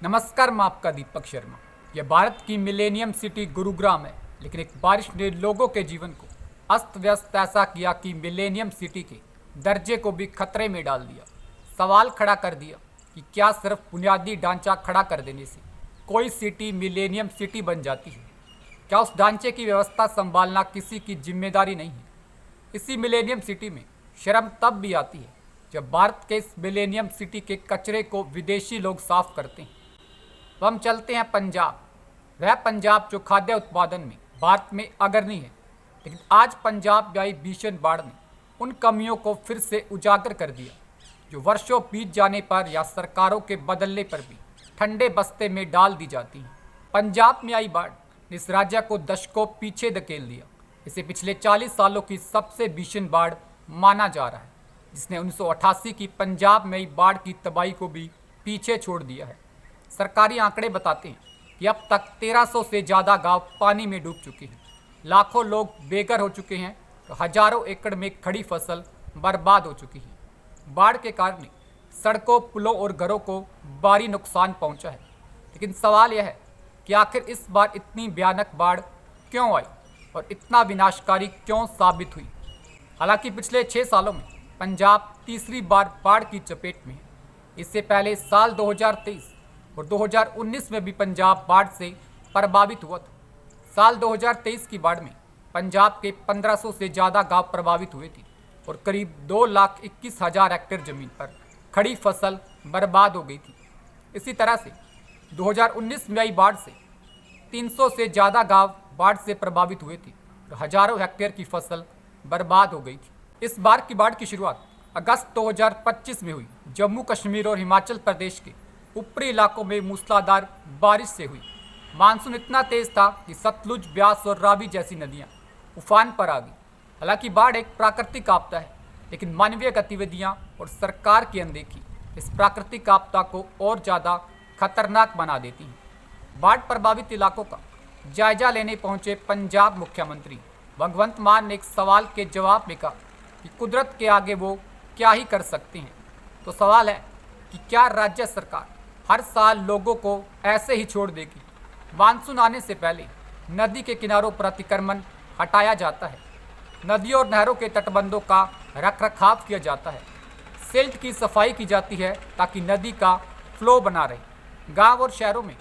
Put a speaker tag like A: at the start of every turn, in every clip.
A: नमस्कार, मैं आपका दीपक शर्मा। यह भारत की मिलेनियम सिटी गुरुग्राम है, लेकिन एक बारिश ने लोगों के जीवन को अस्त व्यस्त ऐसा किया कि मिलेनियम सिटी के दर्जे को भी खतरे में डाल दिया। सवाल खड़ा कर दिया कि क्या सिर्फ बुनियादी ढांचा खड़ा कर देने से कोई सिटी मिलेनियम सिटी बन जाती है? क्या उस ढांचे की व्यवस्था संभालना किसी की जिम्मेदारी नहीं है? इसी मिलेनियम सिटी में शर्म तब भी आती है जब भारत के इस मिलेनियम सिटी के कचरे को विदेशी लोग साफ करते हैं। तो हम चलते हैं पंजाब। वह पंजाब जो खाद्य उत्पादन में भारत में अग्रणी है, लेकिन आज पंजाब में आई भीषण बाढ़ ने उन कमियों को फिर से उजागर कर दिया जो वर्षों बीत जाने पर या सरकारों के बदलने पर भी ठंडे बस्ते में डाल दी जाती हैं। पंजाब में आई बाढ़ ने इस राज्य को दशकों पीछे धकेल दिया। इसे पिछले 40 सालों की सबसे भीषण बाढ़ माना जा रहा है, जिसने 1988 की पंजाब में आई बाढ़ की तबाही को भी पीछे छोड़ दिया है। सरकारी आंकड़े बताते हैं कि अब तक 1300 से ज़्यादा गांव पानी में डूब चुके हैं, लाखों लोग बेघर हो चुके हैं, तो हजारों एकड़ में खड़ी फसल बर्बाद हो चुकी है। बाढ़ के कारण सड़कों, पुलों और घरों को भारी नुकसान पहुंचा है। लेकिन सवाल यह है कि आखिर इस बार इतनी भयानक बाढ़ क्यों आई और इतना विनाशकारी क्यों साबित हुई? हालांकि पिछले 6 सालों में पंजाब तीसरी बार बाढ़ की चपेट में है। इससे पहले साल 2023 और 2019 में भी पंजाब बाढ़ से प्रभावित हुआ था। साल 2023 की बाढ़ में पंजाब के 1500 से ज़्यादा गांव प्रभावित हुए थे और करीब 2,21,000 हेक्टेयर जमीन पर खड़ी फसल बर्बाद हो गई थी। इसी तरह से 2019 में आई बाढ़ से 300 से ज़्यादा गांव बाढ़ से प्रभावित हुए थे और हजारों हेक्टेयर की फसल बर्बाद हो गई थी। इस बार की बाढ़ की शुरुआत अगस्त 2025 में हुई। जम्मू कश्मीर और हिमाचल प्रदेश के ऊपरी इलाकों में मूसलाधार बारिश से हुई। मानसून इतना तेज था कि सतलुज, ब्यास और रावी जैसी नदियां उफान पर आ गई। हालांकि बाढ़ एक प्राकृतिक आपदा है, लेकिन मानवीय गतिविधियां और सरकार की अनदेखी इस प्राकृतिक आपदा को और ज़्यादा खतरनाक बना देती हैं। बाढ़ प्रभावित इलाकों का जायजा लेने पहुंचे पंजाब मुख्यमंत्री भगवंत मान ने एक सवाल के जवाब में कहा कि कुदरत के आगे वो क्या ही कर सकते हैं। तो सवाल है कि क्या राज्य सरकार हर साल लोगों को ऐसे ही छोड़ देगी? मानसून आने से पहले नदी के किनारों पर अतिक्रमण हटाया जाता है, नदियों और नहरों के तटबंधों का रखरखाव किया जाता है, सिल्ट की सफाई की जाती है ताकि नदी का फ्लो बना रहे। गांव और शहरों में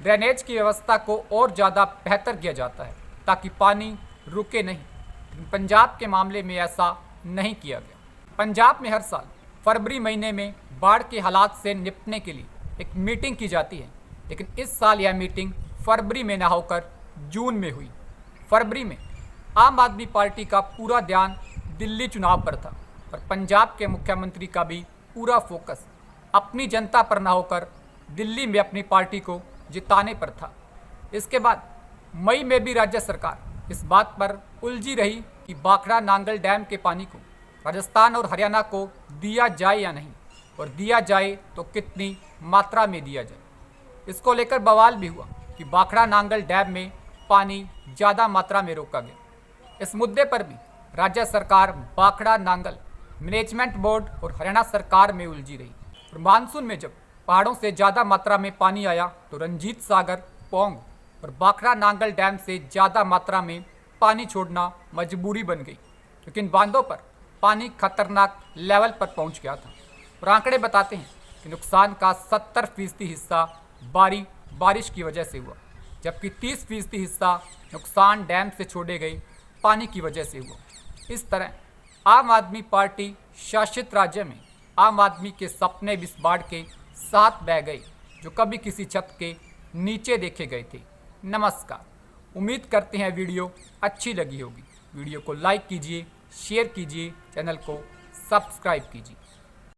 A: ड्रेनेज की व्यवस्था को और ज़्यादा बेहतर किया जाता है ताकि पानी रुके नहीं। लेकिन पंजाब के मामले में ऐसा नहीं किया गया। पंजाब में हर साल फरवरी महीने में बाढ़ के हालात से निपटने के लिए एक मीटिंग की जाती है, लेकिन इस साल यह मीटिंग फरवरी में न होकर जून में हुई। फरवरी में आम आदमी पार्टी का पूरा ध्यान दिल्ली चुनाव पर था और पंजाब के मुख्यमंत्री का भी पूरा फोकस अपनी जनता पर न होकर दिल्ली में अपनी पार्टी को जिताने पर था। इसके बाद मई में भी राज्य सरकार इस बात पर उलझी रही कि भाखड़ा नांगल डैम के पानी को राजस्थान और हरियाणा को दिया जाए या नहीं, और दिया जाए तो कितनी मात्रा में दिया जाए। इसको लेकर बवाल भी हुआ कि भाखड़ा नांगल डैम में पानी ज़्यादा मात्रा में रोका गया। इस मुद्दे पर भी राज्य सरकार भाखड़ा नांगल मैनेजमेंट बोर्ड और हरियाणा सरकार में उलझी रही। और मानसून में जब पहाड़ों से ज़्यादा मात्रा में पानी आया तो रंजीत सागर, पौंग और भाखड़ा नांगल डैम से ज़्यादा मात्रा में पानी छोड़ना मजबूरी बन गई, क्योंकि इन बांधों पर पानी खतरनाक लेवल पर पहुंच गया था। और आंकड़े बताते हैं कि नुकसान का 70% हिस्सा बारिश की वजह से हुआ, जबकि 30% हिस्सा नुकसान डैम से छोड़े गए पानी की वजह से हुआ। इस तरह आम आदमी पार्टी शासित राज्य में आम आदमी के सपने भी इस बाढ़ के साथ बह गए, जो कभी किसी छत के नीचे देखे गए थे। नमस्कार, उम्मीद करते हैं वीडियो अच्छी लगी होगी। वीडियो को लाइक कीजिए, शेयर कीजिए, चैनल को सब्सक्राइब कीजिए।